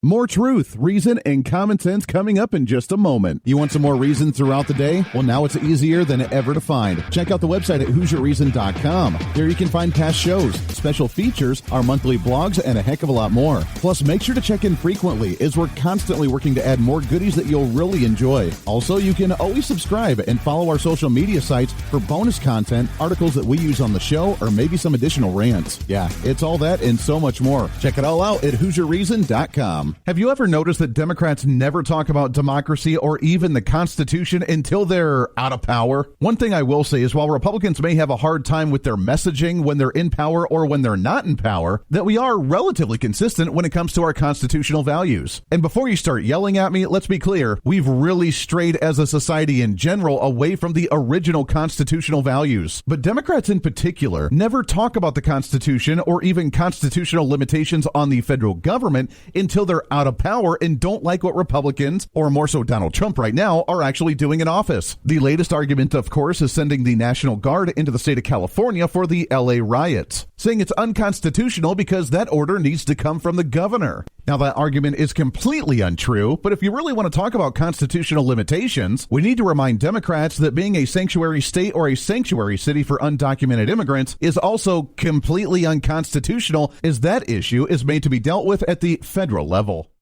More truth, reason, and common sense coming up in just a moment. You want some more reason throughout the day? Well, now it's easier than ever to find. Check out the website at HooserReason.com. There you can find past shows, special features, our monthly blogs, and a heck of a lot more. Plus, make sure to check in frequently as we're constantly working to add more goodies that you'll really enjoy. Also, you can always subscribe and follow our social media sites for bonus content, articles that we use on the show, or maybe some additional rants. Yeah, it's all that and so much more. Check it all out at HooserReason.com. Have you ever noticed that Democrats never talk about democracy or even the Constitution until they're out of power? One thing I will say is while Republicans may have a hard time with their messaging when they're in power or when they're not in power, that we are relatively consistent when it comes to our constitutional values. And before you start yelling at me, let's be clear, we've really strayed as a society in general away from the original constitutional values. But Democrats in particular never talk about the Constitution or even constitutional limitations on the federal government until they're out of power and don't like what Republicans, or more so Donald Trump right now, are actually doing in office. The latest argument, of course, is sending the National Guard into the state of California for the LA riots, saying it's unconstitutional because that order needs to come from the governor. Now, that argument is completely untrue, but if you really want to talk about constitutional limitations, we need to remind Democrats that being a sanctuary state or a sanctuary city for undocumented immigrants is also completely unconstitutional, as that issue is made to be dealt with at the federal level.